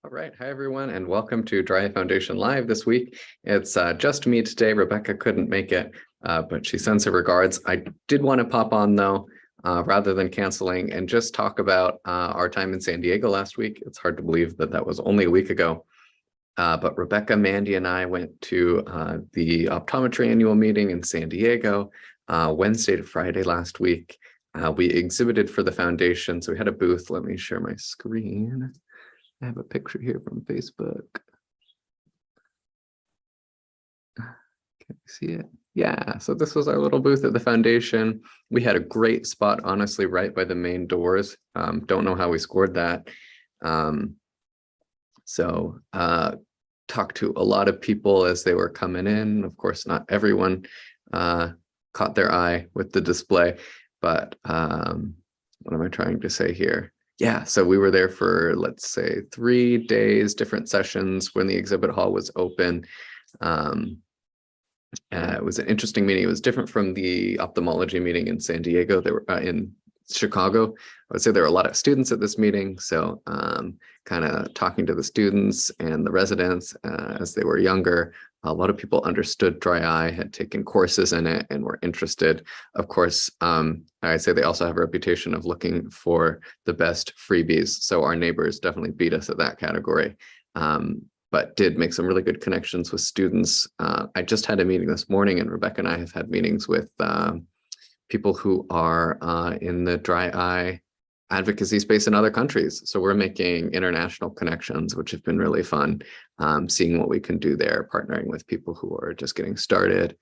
All right. Hi, everyone, and welcome to Dry Eye Foundation Live this week. It's just me today. Rebecca couldn't make it, but she sends her regards. I did want to pop on, though, rather than canceling, and just talk about our time in San Diego last week. It's hard to believe that that was only a week ago. But Rebecca, Mandy, and I went to the optometry annual meeting in San Diego Wednesday to Friday last week. We exhibited for the foundation, so we had a booth. Let me share my screen. I have a picture here from Facebook. Can you see it? Yeah, so this was our little booth at the foundation. We had a great spot, honestly, right by the main doors. Don't know how we scored that. Talked to a lot of people as they were coming in. Of course, not everyone caught their eye with the display, but what am I trying to say here? Yeah, so we were there for, let's say, 3 days, different sessions when the exhibit hall was open. It was an interesting meeting. It was different from the ophthalmology meeting in San Diego. They were in Chicago. I would say there were a lot of students at this meeting. So kind of talking to the students and the residents as they were younger. A lot of people understood dry eye, had taken courses in it, and were interested. Of course, I'd say they also have a reputation of looking for the best freebies. So our neighbors definitely beat us at that category, but did make some really good connections with students. I just had a meeting this morning, and Rebecca and I have had meetings with people who are in the dry eye advocacy space in other countries. So we're making international connections, which have been really fun, seeing what we can do there, partnering with people who are just getting started.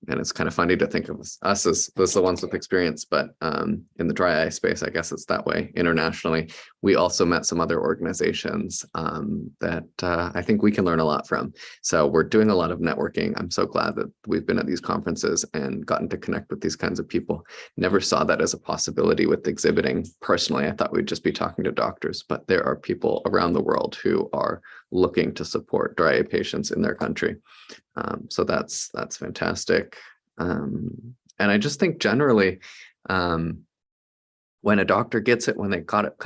And it's kind of funny to think of us as the ones with experience, but in the dry eye space, I guess it's that way internationally. We also met some other organizations that I think we can learn a lot from. So we're doing a lot of networking. I'm so glad that we've been at these conferences and gotten to connect with these kinds of people. Never saw that as a possibility with exhibiting. Personally, I thought we'd just be talking to doctors, but there are people around the world who are looking to support dry eye patients in their country. So that's fantastic. And I just think generally, when a doctor gets it, when they got it,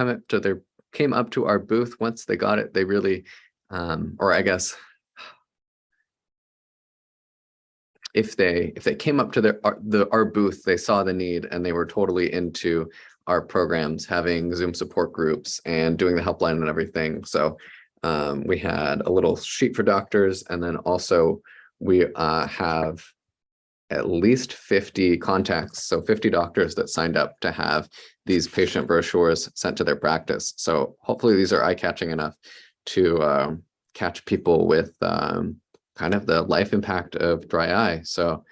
came up to our booth, once they got it, they really, or I guess, if they came up to our booth, they saw the need and they were totally into our programs, having Zoom support groups and doing the helpline and everything. So we had a little sheet for doctors, and then also we have at least 50 contacts, so 50 doctors that signed up to have these patient brochures sent to their practice. So hopefully these are eye-catching enough to catch people with kind of the life impact of dry eye. So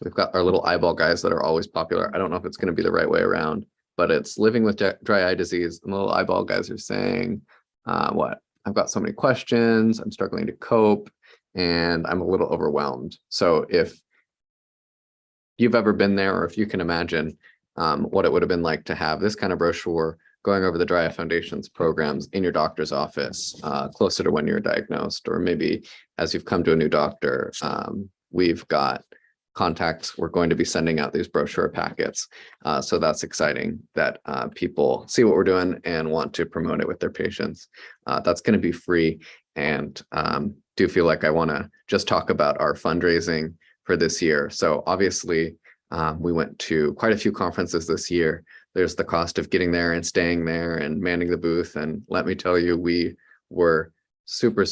we've got our little eyeball guys that are always popular. I don't know if it's going to be the right way around, but it's living with dry eye disease. And the little eyeball guys are saying, what? I've got so many questions, I'm struggling to cope, and I'm a little overwhelmed. So if you've ever been there, or if you can imagine what it would have been like to have this kind of brochure going over the Dry Eye Foundation's programs in your doctor's office, closer to when you're diagnosed, or maybe as you've come to a new doctor, we've got contacts. We're going to be sending out these brochure packets. So that's exciting that people see what we're doing and want to promote it with their patients. That's going to be free. And do feel like I want to just talk about our fundraising for this year. So obviously, we went to quite a few conferences this year. There's the cost of getting there and staying there and manning the booth. And let me tell you, we were super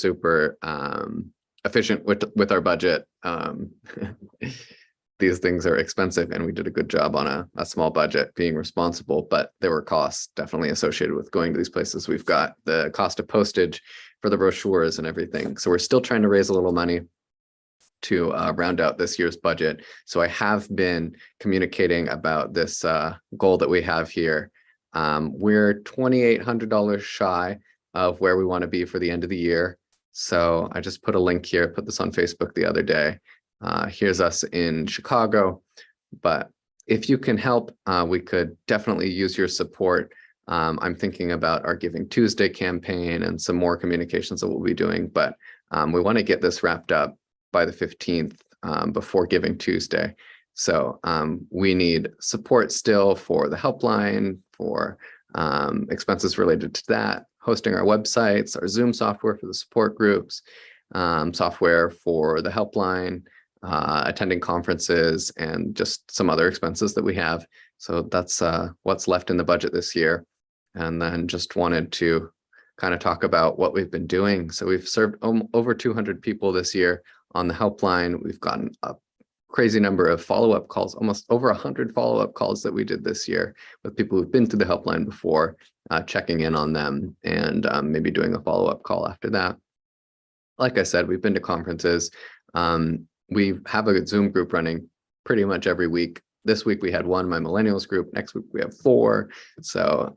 efficient with our budget. These things are expensive, and we did a good job on a small budget, being responsible, but there were costs definitely associated with going to these places. We've got the cost of postage for the brochures and everything. So we're still trying to raise a little money to round out this year's budget. So I have been communicating about this goal that we have here. We're $2,800 shy of where we want to be for the end of the year. So I just put a link here, put this on Facebook the other day. Here's us in Chicago, but if you can help, we could definitely use your support. I'm thinking about our Giving Tuesday campaign and some more communications that we'll be doing, but we want to get this wrapped up by the 15th before Giving Tuesday. So we need support still for the helpline, for expenses related to that. hosting our websites, our Zoom software for the support groups, software for the helpline, attending conferences, and just some other expenses that we have. So that's what's left in the budget this year. And then just wanted to kind of talk about what we've been doing. So we've served over 200 people this year on the helpline. We've gotten a crazy number of follow-up calls, almost over 100 follow-up calls that we did this year with people who've been to the helpline before, checking in on them and maybe doing a follow-up call after that. Like I said, we've been to conferences. We have a Zoom group running pretty much every week. This week we had one, my millennials group. Next week we have 4. So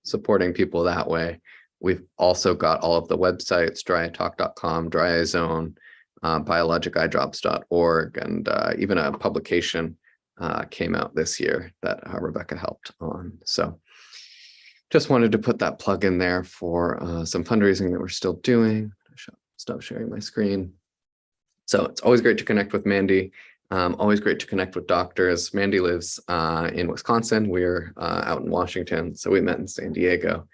supporting people that way. We've also got all of the websites, dryatalk.com, DryAZone, biologiceyedrops.org, and even a publication came out this year that Rebecca helped on. So just wanted to put that plug in there for some fundraising that we're still doing. Stop sharing my screen. So it's always great to connect with Mandy. Always great to connect with doctors. Mandy lives in Wisconsin. We're out in Washington. So we met in San Diego.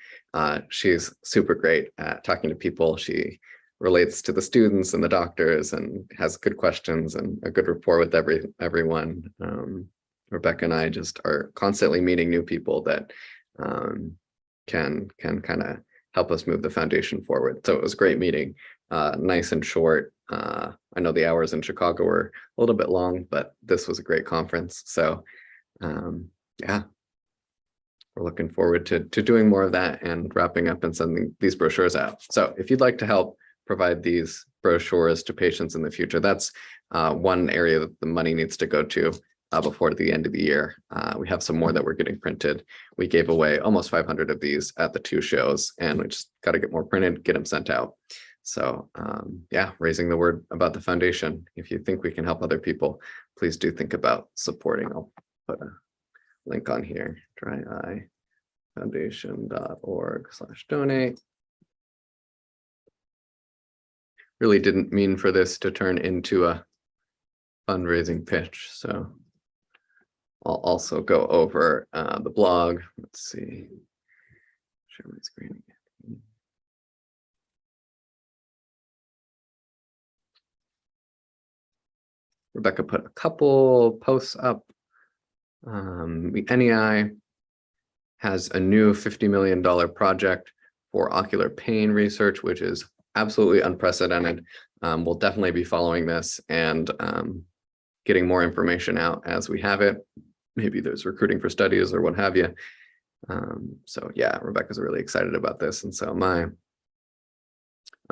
She's super great at talking to people. She relates to the students and the doctors and has good questions and a good rapport with everyone. Rebecca and I just are constantly meeting new people that can kind of help us move the foundation forward. So it was a great meeting, nice and short. I know the hours in Chicago were a little bit long, but this was a great conference. So yeah, we're looking forward to doing more of that and wrapping up and sending these brochures out. So if you'd like to help provide these brochures to patients in the future, that's one area that the money needs to go to before the end of the year. We have some more that we're getting printed. We gave away almost 500 of these at the 2 shows, and we just got to get more printed, get them sent out. So yeah, raising the word about the foundation. If you think we can help other people, please do think about supporting. I'll put a link on here, dryeyefoundation.org/donate. Really didn't mean for this to turn into a fundraising pitch. So I'll also go over the blog. Let's see, share my screen again. Rebecca put a couple posts up. The NEI has a new $50 million project for ocular pain research, which is absolutely unprecedented. We'll definitely be following this and getting more information out as we have it. Maybe there's recruiting for studies or what have you. So yeah, Rebecca's really excited about this, and so am I.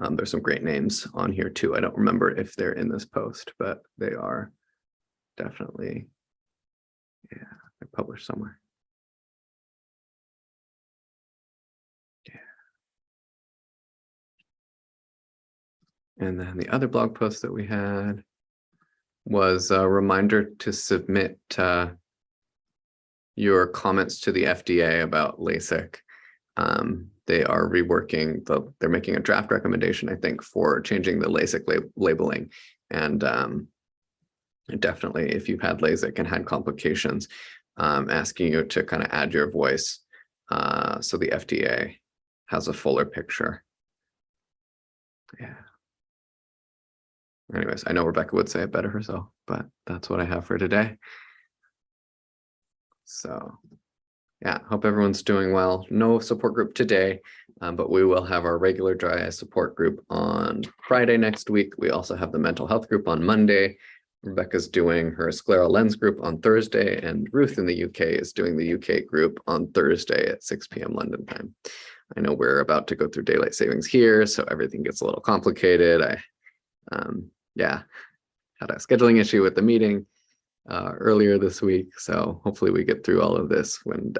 There's some great names on here too. I don't remember if they're in this post, but they are definitely, yeah, they're published somewhere. Yeah. And then the other blog post that we had was a reminder to submit your comments to the FDA about LASIK. They are reworking they're making a draft recommendation, I think, for changing the LASIK labeling. And definitely, if you've had LASIK and had complications, asking you to kind of add your voice so the FDA has a fuller picture. Yeah. Anyways, I know Rebecca would say it better herself, but that's what I have for today. So yeah, hope everyone's doing well. No support group today, but we will have our regular dry eye support group on Friday next week. We also have the mental health group on Monday. Rebecca's doing her scleral lens group on Thursday, and Ruth in the UK is doing the UK group on Thursday at 6 p.m. London time. I know we're about to go through daylight savings here, so everything gets a little complicated. Yeah, had a scheduling issue with the meeting earlier this week, so hopefully we get through all of this when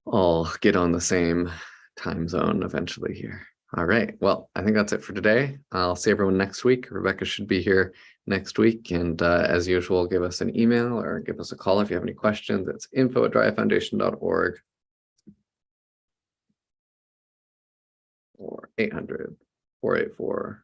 all get on the same time zone eventually here. All right, well, I think that's it for today. I'll see everyone next week. Rebecca should be here next week, and as usual, give us an email or give us a call if you have any questions. It's info@dryeyefoundation.org or 800-484-0244.